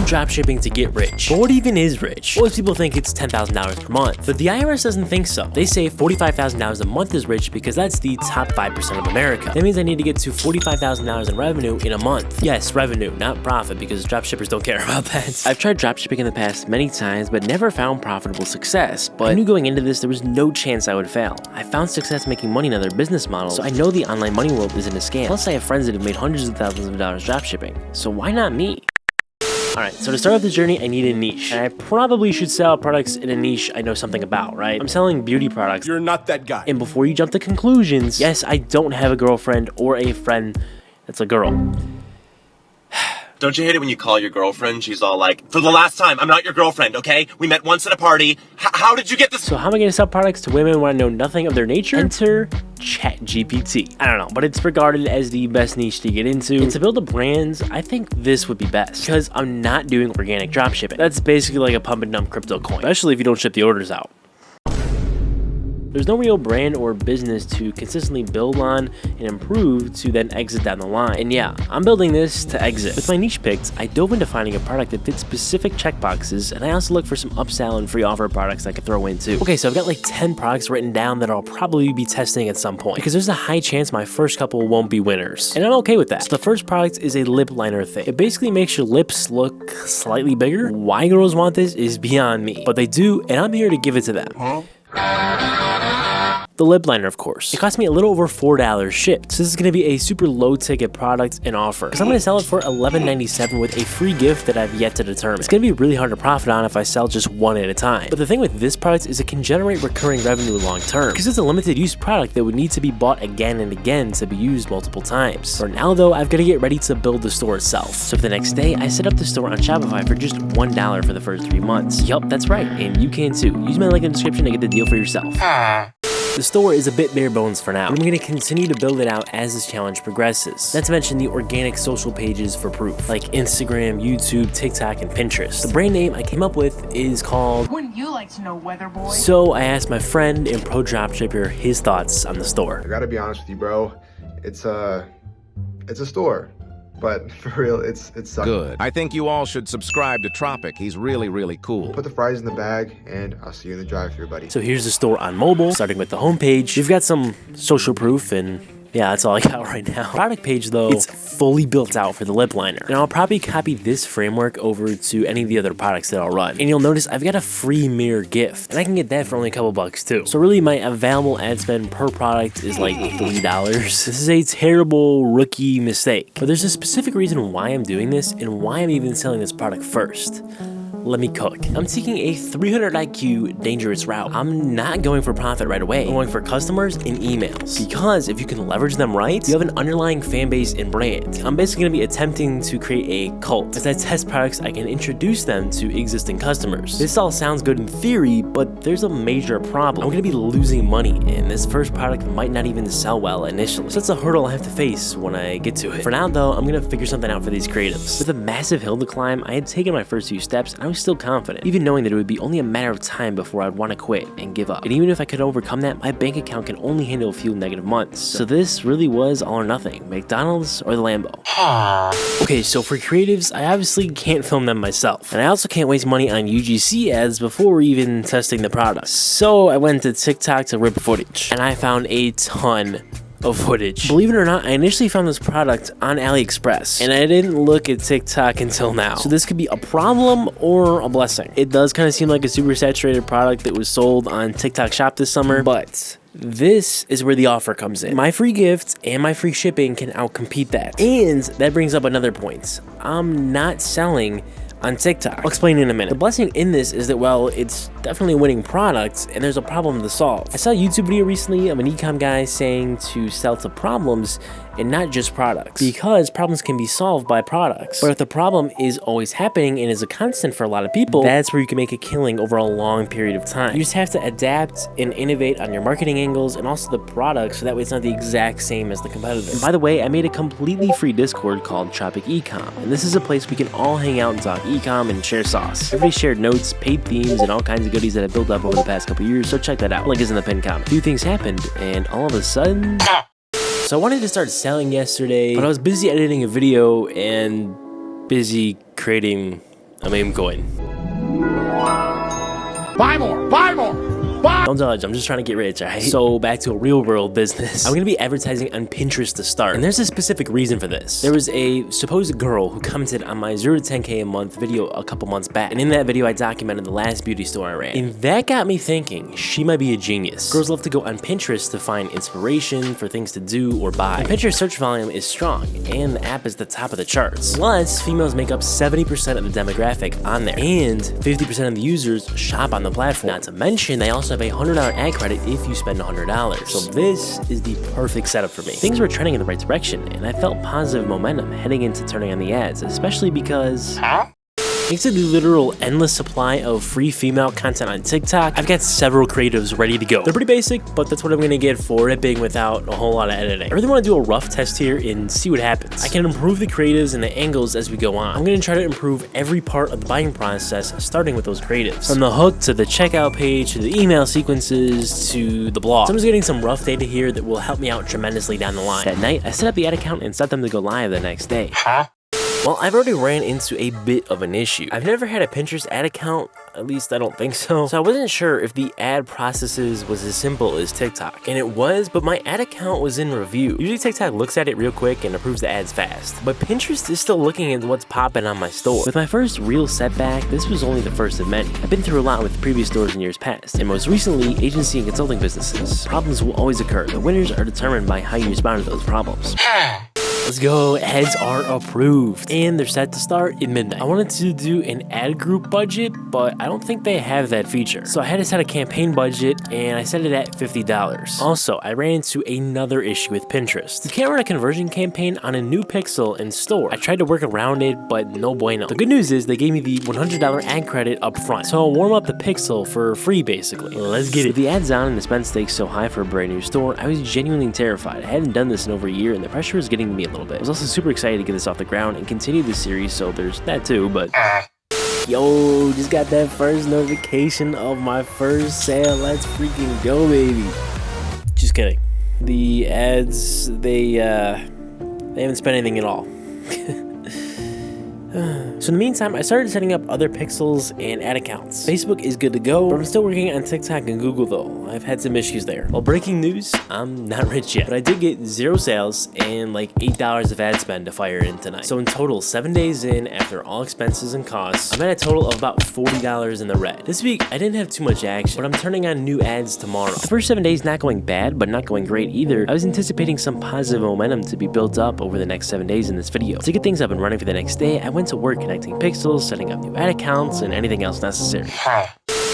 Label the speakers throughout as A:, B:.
A: dropshipping to get rich. But what even is rich? Most people think it's $10,000 per month, but the IRS doesn't think so. They say $45,000 a month is rich because that's the top 5% of America. That means I need to get to $45,000 in revenue in a month. Yes, revenue, not profit, because dropshippers don't care about that. I've tried dropshipping in the past many times, but never found profitable success. But I knew going into this, there was no chance I would fail. I found success making money in other business models, so I know the online money world isn't a scam. Plus, I have friends that have made hundreds of thousands of dollars dropshipping, so why not me? Alright, so to start off this journey, I need a niche. And I probably should sell products in a niche I know something about, right? I'm selling beauty products.
B: You're not that guy.
A: And before you jump to conclusions, yes, I don't have a girlfriend or a friend that's a girl.
C: Don't you hate it when you call your girlfriend? She's all like, for the last time, I'm not your girlfriend, okay? We met once at a party. How did you get this?
A: So how am I going to sell products to women when I know nothing of their nature? Enter ChatGPT. I don't know, but it's regarded as the best niche to get into. And to build a brand, I think this would be best because I'm not doing organic dropshipping. That's basically like a pump and dump crypto coin, especially if you don't ship the orders out. There's no real brand or business to consistently build on and improve to then exit down the line. And yeah, I'm building this to exit. With my niche picks, I dove into finding a product that fits specific checkboxes, and I also look for some upsell and free offer products I could throw in too. Okay, so I've got like 10 products written down that I'll probably be testing at some point because there's a high chance my first couple won't be winners. And I'm okay with that. So the first product is a lip liner thing. It basically makes your lips look slightly bigger. Why girls want this is beyond me, but they do, and I'm here to give it to them. The lip liner, of course. It cost me a little over $4 shipped. So this is going to be a super low ticket product and offer. Because I'm going to sell it for $11.97 with a free gift that I've yet to determine. It's going to be really hard to profit on if I sell just one at a time. But the thing with this product is it can generate recurring revenue long term. Because it's a limited use product that would need to be bought again and again to be used multiple times. For now though, I've got to get ready to build the store itself. So for the next day, I set up the store on Shopify for just $1 for the first 3 months. Yup, that's right, and you can too. Use my link in the description to get the deal for yourself. The store is a bit bare bones for now, but I'm going to continue to build it out as this challenge progresses. Not to mention the organic social pages for proof, like Instagram, YouTube, TikTok, and Pinterest. The brand name I came up with is called
D: Wouldn't You Like to Know, Weather Boy?
A: So I asked my friend and pro dropshipper his thoughts on the store.
E: I gotta be honest with you, bro. It's a store. But for real, it's sucks.
F: Good. I think you all should subscribe to Tropic. He's really, really cool.
E: Put the fries in the bag, and I'll see you in the drive-thru, buddy.
A: So here's the store on mobile, starting with the homepage. We've got some social proof, and yeah, that's all I got right now. Product page though, it's fully built out for the lip liner. And I'll probably copy this framework over to any of the other products that I'll run. And you'll notice I've got a free mirror gift, and I can get that for only a couple bucks too. So really my available ad spend per product is like $3. This is a terrible rookie mistake. But there's a specific reason why I'm doing this and why I'm even selling this product first. Let me cook. I'm taking a 300 IQ dangerous route. I'm not going for profit right away. I'm going for customers and emails. Because if you can leverage them right, you have an underlying fan base and brand. I'm basically gonna be attempting to create a cult. As I test products, I can introduce them to existing customers. This all sounds good in theory, but there's a major problem. I'm gonna be losing money, and this first product might not even sell well initially. So that's a hurdle I have to face when I get to it. For now though, I'm gonna figure something out for these creatives. With a massive hill to climb, I had taken my first few steps, and I was still confident, even knowing that it would be only a matter of time before I'd want to quit and give up. And even if I could overcome that, my bank account can only handle a few negative months. So this really was all or nothing, McDonald's or the Lambo. Okay, so for creatives, I obviously can't film them myself. And I also can't waste money on UGC ads before even testing the product. So I went to TikTok to rip footage, and I found a ton of footage. Believe it or not, I initially found this product on AliExpress, and I didn't look at TikTok until now. So this could be a problem or a blessing. It does kind of seem like a super saturated product that was sold on TikTok Shop this summer, but this is where the offer comes in. My free gift and my free shipping can outcompete that. And that brings up another point. I'm not selling on TikTok. I'll explain in a minute. The blessing in this is that, well, it's definitely a winning product and there's a problem to solve. I saw a YouTube video recently of an e-com guy saying to sell to problems and not just products, because problems can be solved by products. But if the problem is always happening and is a constant for a lot of people, that's where you can make a killing over a long period of time. You just have to adapt and innovate on your marketing angles and also the product, so that way it's not the exact same as the competitor. And by the way, I made a completely free Discord called Tropic Ecom, and this is a place we can all hang out and talk ecom and share sauce. Everybody shared notes, paid themes, and all kinds of goodies that I built up over the past couple years, so check that out. Link is in the pinned comment. A few things happened, and all of a sudden, so I wanted to start selling yesterday, but I was busy editing a video and busy creating a meme coin.
B: Buy more! Buy more! Buy!
A: Don't judge, I'm just trying to get rich, alright? So back to a real world business. I'm gonna be advertising on Pinterest to start, and there's a specific reason for this. There was a supposed girl who commented on my 0 to 10K a month video a couple months back, and in that video I documented the last beauty store I ran. And that got me thinking, she might be a genius. Girls love to go on Pinterest to find inspiration for things to do or buy. And Pinterest search volume is strong, and the app is the top of the charts. Plus, females make up 70% of the demographic on there, and 50% of the users shop on the platform. Not to mention, they also have a $100 ad credit if you spend $100. So this is the perfect setup for me. Things were trending in the right direction, and I felt positive momentum heading into turning on the ads, especially because thanks to the literal endless supply of free female content on TikTok, I've got several creatives ready to go. They're pretty basic, but that's what I'm gonna get for ripping without a whole lot of editing. I really wanna do a rough test here and see what happens. I can improve the creatives and the angles as we go on. I'm gonna try to improve every part of the buying process, starting with those creatives. From the hook to the checkout page, to the email sequences, to the blog. So I'm just getting some rough data here that will help me out tremendously down the line. That night, I set up the ad account and set them to go live the next day. Well, I've already ran into a bit of an issue. I've never had a Pinterest ad account, at least I don't think so. So I wasn't sure if the ad processes was as simple as TikTok. And it was, but my ad account was in review. Usually TikTok looks at it real quick and approves the ads fast. But Pinterest is still looking at what's popping on my store. With my first real setback, this was only the first of many. I've been through a lot with previous stores in years past, and most recently, agency and consulting businesses. Problems will always occur. The winners are determined by how you respond to those problems. Let's go, ads are approved, and they're set to start at midnight. I wanted to do an ad group budget, but I don't think they have that feature. So I had to set a campaign budget, and I set it at $50. Also, I ran into another issue with Pinterest. You can't run a conversion campaign on a new pixel in store. I tried to work around it, but no bueno. The good news is they gave me the $100 ad credit up front, so I'll warm up the pixel for free, basically. Let's get it. With the ads on and the spend stakes so high for a brand new store, I was genuinely terrified. I hadn't done this in over a year, and the pressure was getting to me a little bit. I was also super excited to get this off the ground and continue the series, so there's that too, but yo, just got that first notification of my first sale. Let's freaking go, baby. Just kidding. The ads, they haven't spent anything at all. So in the meantime, I started setting up other pixels and ad accounts. Facebook is good to go, but I'm still working on TikTok and Google though. I've had some issues there. Well, breaking news, I'm not rich yet, but I did get 0 sales and like $8 of ad spend to fire in tonight. So in total, 7 days in, after all expenses and costs, I'm at a total of about $40 in the red. This week, I didn't have too much action, but I'm turning on new ads tomorrow. The first 7 days not going bad, but not going great either. I was anticipating some positive momentum to be built up over the next 7 days in this video. To get things up and running for the next day, I went to work connecting pixels, setting up new ad accounts, and anything else necessary.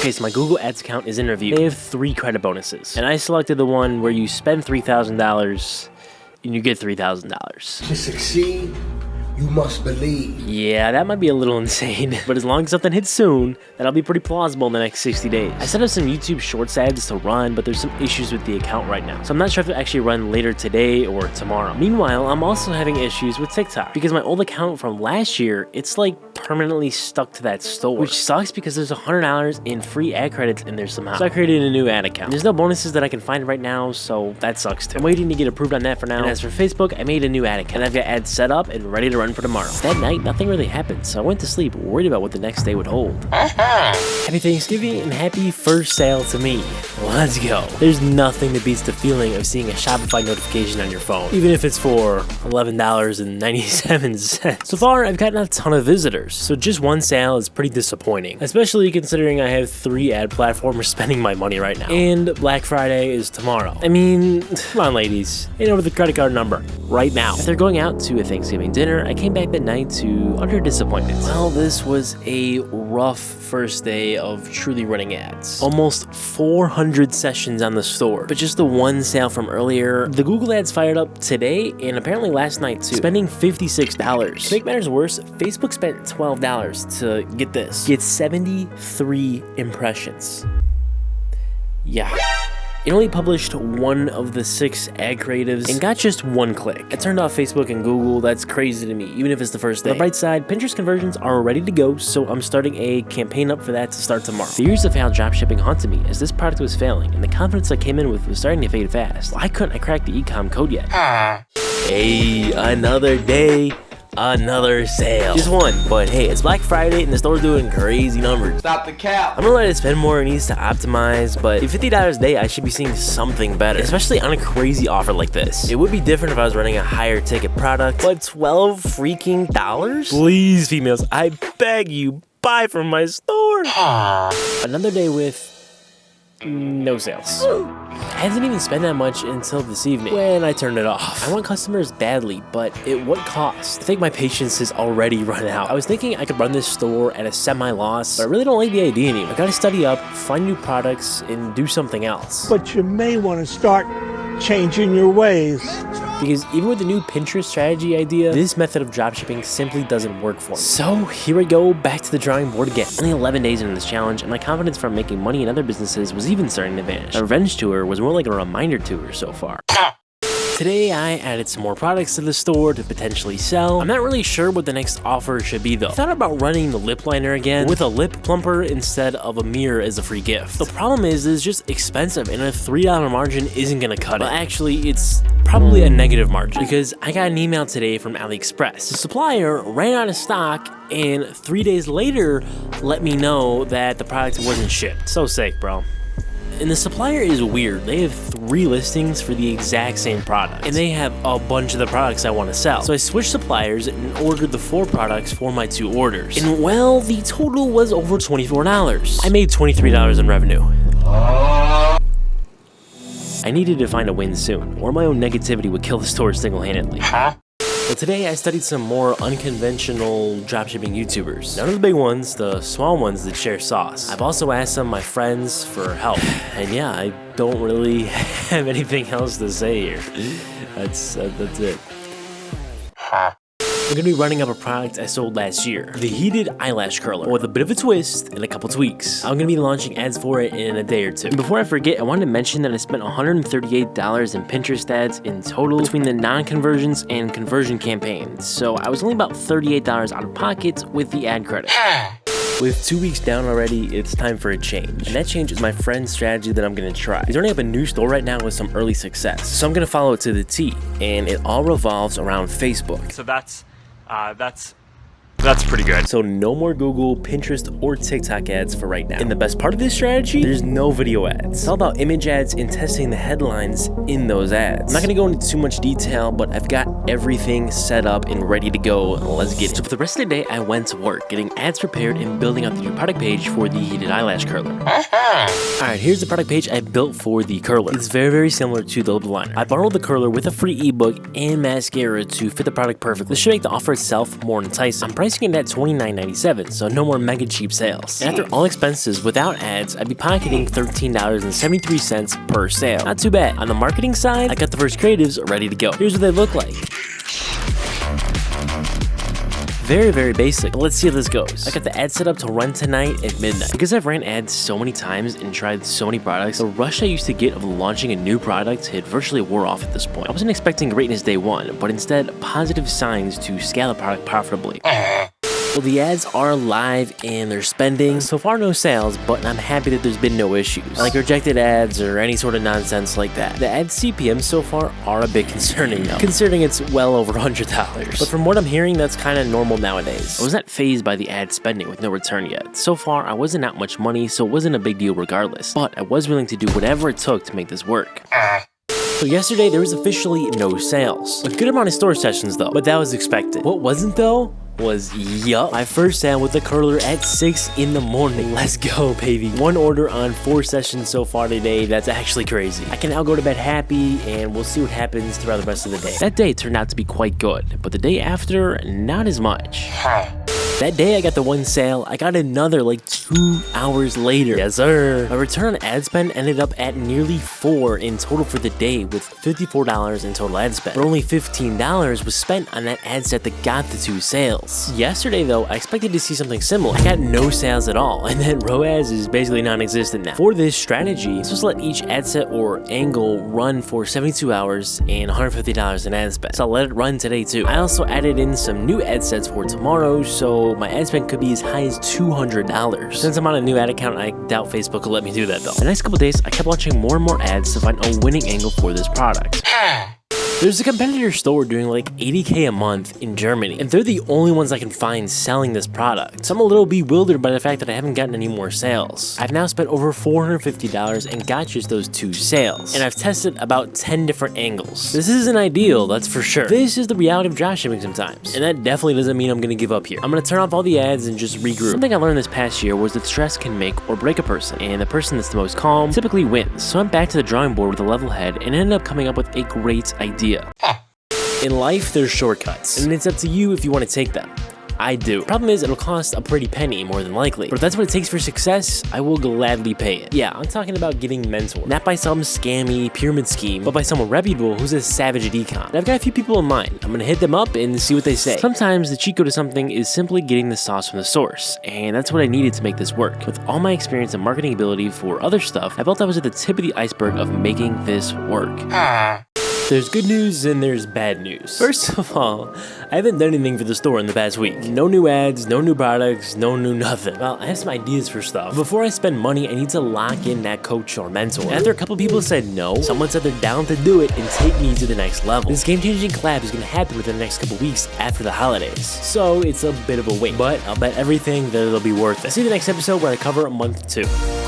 A: Okay, so my Google Ads account is in review. They have 3 credit bonuses, and I selected the one where you spend $3,000 and you get $3,000.
B: To succeed, you must believe.
A: Yeah, that might be a little insane, but as long as something hits soon, that'll be pretty plausible in the next 60 days. I set up some YouTube Shorts ads to run, but there's some issues with the account right now, so I'm not sure if it'll actually run later today or tomorrow. Meanwhile, I'm also having issues with TikTok, because my old account from last year, it's like permanently stuck to that store, which sucks because there's $100 in free ad credits in there somehow. So I created a new ad account. There's no bonuses that I can find right now, so that sucks too. I'm waiting to get approved on that for now. And as for Facebook, I made a new ad account, and I've got ads set up and ready to run for tomorrow. That night, nothing really happened, so I went to sleep worried about what the next day would hold. Happy Thanksgiving and happy first sale to me. Let's go. There's nothing that beats the feeling of seeing a Shopify notification on your phone, even if it's for $11.97. So far, I've gotten a ton of visitors, so just one sale is pretty disappointing, especially considering I have 3 ad platforms spending my money right now. And Black Friday is tomorrow. I mean, come on ladies, hand over the credit card number right now. After going out to a Thanksgiving dinner, I came back that night to utter disappointment. Well, this was a rough first day of truly running ads. Almost 400 sessions on the store, but just the one sale from earlier. The Google ads fired up today and apparently last night too, spending $56. To make matters worse, Facebook spent $12 to get this. Get 73 impressions. Yeah. It only published 1 of the 6 ad creatives and got just 1 click. I turned off Facebook and Google. That's crazy to me, even if it's the first day. On the bright side, Pinterest conversions are ready to go, so I'm starting a campaign up for that to start tomorrow. The years of failed dropshipping haunted me as this product was failing, and the confidence I came in with was starting to fade fast. Why couldn't I crack the e-com code yet? Hey, another day. another sale. Just one, but hey, it's Black Friday and the store's doing crazy numbers.
D: Stop the cap.
A: I'm gonna let it spend more, it needs to optimize, but at $50 a day, I should be seeing something better, especially on a crazy offer like this. It would be different if I was running a higher ticket product, but $12 freaking dollars? Please, females, I beg you, buy from my store. Another day with no sales. I didn't even spend that much until this evening when I turned it off. I want customers badly, but at what cost? I think my patience has already run out. I was thinking I could run this store at a semi-loss, but I really don't like the idea anymore. I gotta study up, find new products, and do something else.
G: But you may want to start changing your ways.
A: Because even with the new Pinterest strategy idea, this method of dropshipping simply doesn't work for me. So here we go, back to the drawing board again. Only 11 days into this challenge, and my confidence from making money in other businesses was even starting to vanish. My revenge tour was more like a reminder tour so far. Today, I added some more products to the store to potentially sell. I'm not really sure what the next offer should be though. I thought about running the lip liner again with a lip plumper instead of a mirror as a free gift. The problem is it's just expensive and a $3 margin isn't gonna cut it. Well, actually, it's probably a negative margin because I got an email today from AliExpress. The supplier ran out of stock and 3 days later let me know that the product wasn't shipped. So sick, bro. And the supplier is weird. They have 3 listings for the exact same product, and they have a bunch of the products I want to sell. So I switched suppliers and ordered the 4 products for my 2 orders. And well, the total was over $24. I made $23 in revenue. I needed to find a win soon, or my own negativity would kill the store single-handedly. Well, today I studied some more unconventional dropshipping YouTubers. None of the big ones, the small ones that share sauce. I've also asked some of my friends for help. And yeah, I don't really have anything else to say here. That's it. I'm gonna be running up a product I sold last year, the heated eyelash curler, with a bit of a twist and a couple tweaks. I'm gonna be launching ads for it in a day or 2. And before I forget, I wanted to mention that I spent $138 in Pinterest ads in total between the non-conversions and conversion campaigns, so I was only about $38 out of pocket with the ad credit. With 2 weeks down already, it's time for a change. And that change is my friend's strategy that I'm gonna try. He's running up a new store right now with some early success, so I'm gonna follow it to the T, and it all revolves around Facebook.
H: So that's pretty good.
A: So no more Google, Pinterest, or TikTok ads for right now. And the best part of this strategy, there's no video ads. It's all about image ads and testing the headlines in those ads. I'm not gonna go into too much detail, but I've got everything set up and ready to go. Let's get it. So for the rest of the day, I went to work, getting ads prepared and building out the new product page for the heated eyelash curler. Alright, here's the product page I built for the curler. It's very, very similar to the lip liner. I borrowed the curler with a free ebook and mascara to fit the product perfectly. This should make the offer itself more enticing. I'm pricing it at $29.97, so no more mega cheap sales. And after all expenses, without ads, I'd be pocketing $13.73 per sale. Not too bad. On the marketing side, I got the first creatives ready to go. Here's what they look like. Very, very basic, but let's see how this goes. I got the ad set up to run tonight at midnight. Because I've ran ads so many times and tried so many products, the rush I used to get of launching a new product had virtually wore off at this point. I wasn't expecting greatness day 1, but instead positive signs to scale a product profitably. Well, the ads are live and they're spending. So far, no sales, but I'm happy that there's been no issues, like rejected ads or any sort of nonsense like that. The ad CPMs so far are a bit concerning though, considering it's well over $100. But from what I'm hearing, that's kind of normal nowadays. I was not fazed by the ad spending with no return yet. So far, I wasn't out much money, so it wasn't a big deal regardless. But I was willing to do whatever it took to make this work. So yesterday, there was officially no sales. A good amount of store sessions though, but that was expected. What wasn't though? Was my first sale with the curler at 6 in the morning. Let's go, baby. 1 order on 4 sessions so far today. That's actually crazy. I can now go to bed happy, and we'll see what happens throughout the rest of the day. That day turned out to be quite good, but the day after, not as much. That day I got the 1 sale, I got another like 2 hours later. Yes sir. My return on ad spend ended up at nearly 4 in total for the day, with $54 in total ad spend. But only $15 was spent on that ad set that got the 2 sales. Yesterday though, I expected to see something similar. I got no sales at all, and then ROAS is basically non-existent now. For this strategy, I'm supposed to let each ad set or angle run for 72 hours and $150 in ad spend. So I'll let it run today too. I also added in some new ad sets for tomorrow, so my ad spend could be as high as $200. Since I'm on a new ad account, I doubt Facebook will let me do that though. The next couple days, I kept launching more and more ads to find a winning angle for this product. There's a competitor store doing like $80K a month in Germany, and they're the only ones I can find selling this product. So I'm a little bewildered by the fact that I haven't gotten any more sales. I've now spent over $450 and got just those 2 sales, and I've tested about 10 different angles. This isn't ideal, that's for sure. This is the reality of dropshipping sometimes, and that definitely doesn't mean I'm gonna give up here. I'm gonna turn off all the ads and just regroup. Something I learned this past year was that stress can make or break a person, and the person that's the most calm typically wins. So I'm back to the drawing board with a level head and ended up coming up with a great idea. In life, there's shortcuts, and it's up to you if you want to take them. I do. Problem is, it'll cost a pretty penny more than likely. But if that's what it takes for success, I will gladly pay it. Yeah, I'm talking about getting mentored. Not by some scammy pyramid scheme, but by someone reputable who's a savage at econ. And I've got a few people in mind. I'm gonna hit them up and see what they say. Sometimes the cheat code to something is simply getting the sauce from the source, and that's what I needed to make this work. With all my experience and marketing ability for other stuff, I felt I was at the tip of the iceberg of making this work. There's good news and there's bad news. First of all, I haven't done anything for the store in the past week. No new ads, no new products, no new nothing. Well, I have some ideas for stuff. Before I spend money, I need to lock in that coach or mentor. And after a couple people said no, someone said they're down to do it and take me to the next level. This game-changing collab is gonna happen within the next couple weeks after the holidays. So it's a bit of a wait, but I'll bet everything that it'll be worth it. See you the next episode where I cover month 2.